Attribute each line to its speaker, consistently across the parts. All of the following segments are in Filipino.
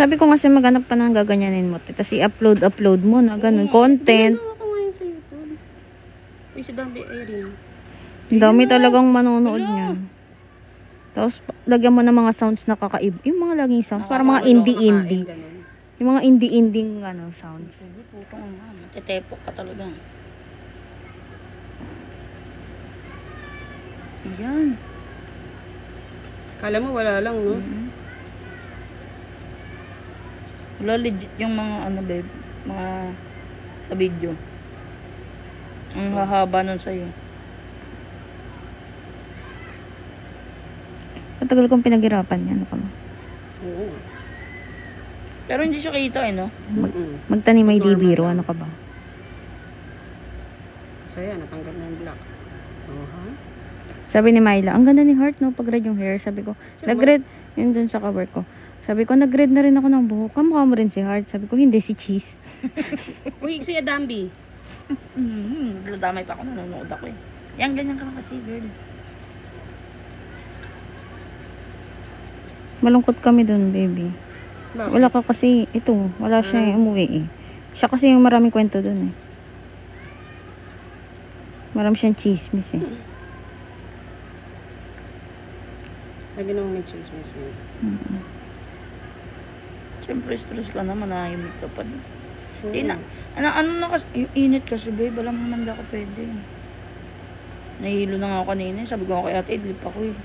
Speaker 1: Sabi ko kasi maghanap pa ng gaganyanin mo. Tapos i-upload mo na ganun. Content.
Speaker 2: Ginagawa ko ngayon sa YouTube. Uy, si Dambi Irene.
Speaker 1: Ang dami talagang manonood niyan. Tapos lagyan mo ng mga sounds na kakaiba. Yung mga laging sounds. Para mga indie-indie. Yung mga indie-indie sounds.
Speaker 3: Sige, putong nga. Matetepok ka talaga. Ayan.
Speaker 2: Kala mo wala lang, no?
Speaker 3: Wala legit yung mga ano babe. Mga sa video. Ang hahaba nun sa'yo.
Speaker 1: Matagal kong pinaghirapan yan. Ano ka ba?
Speaker 2: Oo.
Speaker 3: Pero hindi siya kita no?
Speaker 1: Magtanim may bibiro. Ano ka ba?
Speaker 2: Saya, natanggal na yung black. Ha?
Speaker 1: Sabi ni Myla, ang ganda ni Heart, no? Pag-red yung hair. Sabi ko, nag-red. Yun dun sa cover ko. Sabi ko, nag-red na rin ako ng buhok. Kamukha mo rin si Heart. Sabi ko, hindi, si Cheese.
Speaker 2: Uy, si Adambi.
Speaker 3: Dadamay pa ako, nanonood ako eh. Yan, ganyan ka kasi, girl.
Speaker 1: Malungkot kami dun, baby.
Speaker 2: Bakit?
Speaker 1: Wala ka kasi, ito, wala siya umuwi eh. Siya kasi yung maraming kwento dun eh. Marami siyang chismis eh.
Speaker 2: Lagi naman may chismis niya.
Speaker 3: Siyempre, stress ka naman, nahimik ka pa din. Di na, ano na kasi, yung init kasi, babe, alam mo naman di ako pwede. Nahihilo na nga ako kanina, sabi ko kay ate, idlip ako eh.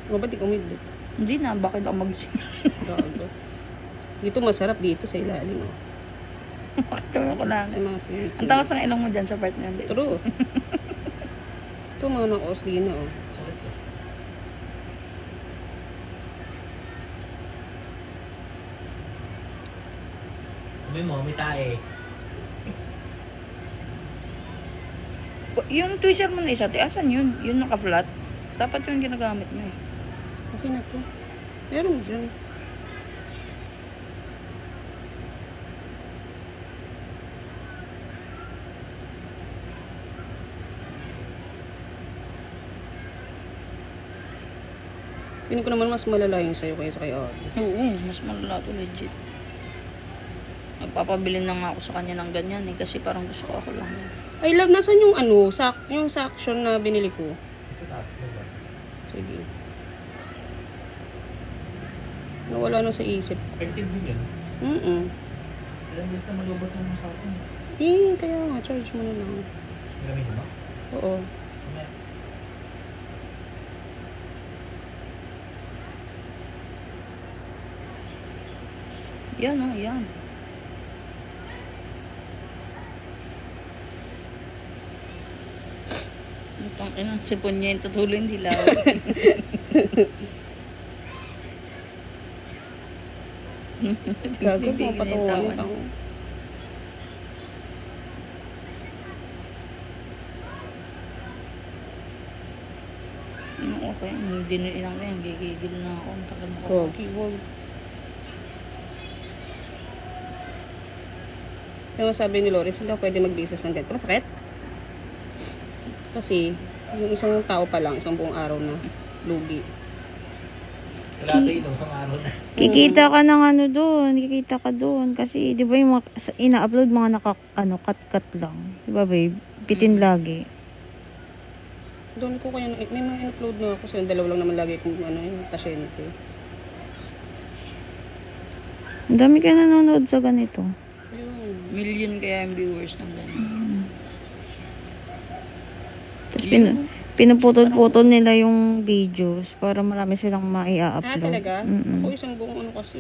Speaker 2: O, ba't ikaw midlit?
Speaker 3: Hindi na, bakit ako mag-sing?
Speaker 2: Gago. Dito masarap dito sa ilalim. Oh.
Speaker 3: Makatawa ko lang.
Speaker 2: Sa mga sweet.
Speaker 3: Ang takas ng ilong mo dyan sa part na yun, babe.
Speaker 2: True. Ito mga nakaoslina, oh.
Speaker 4: Sabi mo, may tae.
Speaker 3: Yung tweezer mo na isa, asan yun? Yun naka-flat? Dapat yun ginagamit mo eh.
Speaker 2: Okay na to. Meron dyan. Feeling ko naman mas malala yung sa'yo kaysa kay Ate.
Speaker 3: Oo, mas malala to legit. Nagpapabili na nga ako sa kanya ng ganyan eh, kasi parang gusto ko ako lang.
Speaker 2: Ay, love, nasan yung ano, yung section na binili ko?
Speaker 4: Sa taas mo ba?
Speaker 2: Sige. Nawala na sa isip.
Speaker 4: Effective din yan. Ilang beses na malubot mo sa akin.
Speaker 2: Kaya nga, charge mo na lang.
Speaker 4: Gamin mo?
Speaker 2: Oo.
Speaker 4: Mamaya.
Speaker 3: Yan o, yan. Itong inang sipon niya yung tutuloy hindi law.
Speaker 2: Gago,
Speaker 3: Hindi
Speaker 2: mapatawanin
Speaker 3: ginitawan.
Speaker 2: ako.
Speaker 3: Okay, hindi na inang yan. Gigigil na ako. Ang tagal na ako.
Speaker 2: Okay, wag. Yung sabi ni Loris, hindi ako pwede mag-business ng ganito. Masakit? Kasi, yung isang tao pa lang, isang buong araw na lugi.
Speaker 4: Wala tayo ilang isang araw na.
Speaker 1: Kikita ka ng ano doon, kikita ka doon. Kasi, di ba yung mga, ina-upload mga cut-cut lang. Di ba, babe? Pitin lagi.
Speaker 2: Doon ko kaya, may mga in-upload na ako. Kasi dalawa lang naman lagi kung ano, yung pasyente.
Speaker 1: Ang dami ka nanonood sa ganito.
Speaker 2: Ayun.
Speaker 3: Million kaya yung viewers ng ganyan.
Speaker 1: Tapos pinuputol-putol nila yung videos para marami silang mai-upload.
Speaker 2: Talaga?
Speaker 1: Mm-mm.
Speaker 2: Ako isang buong ano kasi.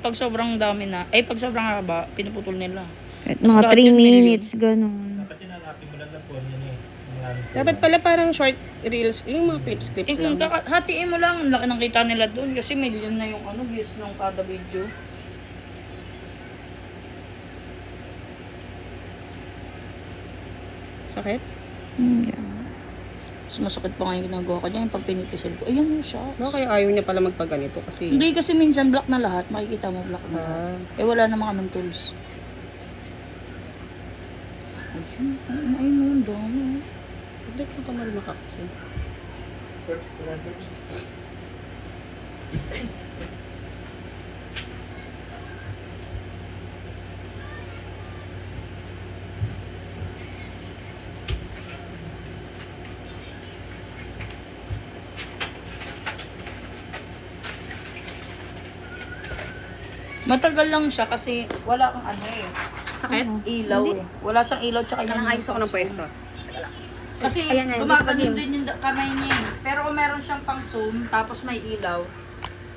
Speaker 3: Pag sobrang dami na, pag sobrang haba, pinuputol nila.
Speaker 1: At
Speaker 3: Mas
Speaker 1: mga
Speaker 3: lahat
Speaker 1: 3
Speaker 3: yun,
Speaker 1: minutes, ganun.
Speaker 4: Dapat tinanapin mo lang lang po yan eh. Maraming po.
Speaker 2: Dapat pala parang short reels, yung mga clips lang.
Speaker 3: Hatiin mo lang, ang laki ng kita nila doon kasi million na yung views ng kada video.
Speaker 2: Sakit?
Speaker 1: Yeah.
Speaker 3: Mas masakit pa nga yung ginagawa ko dyan, pag pinipisil ko. Ayan yung shots.
Speaker 2: No, kaya ayaw niya pala magpaganito kasi...
Speaker 3: Hindi kasi minsan black na lahat, makikita mo black na lahat. Wala namang kaming tools. Ayun, ayun, ang dami.
Speaker 2: Pagdat lang kamalmaka kasi.
Speaker 4: Perps, wala perps.
Speaker 3: Matagal lang siya kasi wala kang ano eh.
Speaker 2: Sakit?
Speaker 3: Ilaw eh. Wala siyang ilaw tsaka
Speaker 2: Kailangan ayos ako ng pwesto.
Speaker 3: Kasi
Speaker 2: Ayan, ayan,
Speaker 3: gumaganon
Speaker 2: dito
Speaker 3: din yung kamay niya eh. Pero kung meron siyang pang zoom, tapos may ilaw,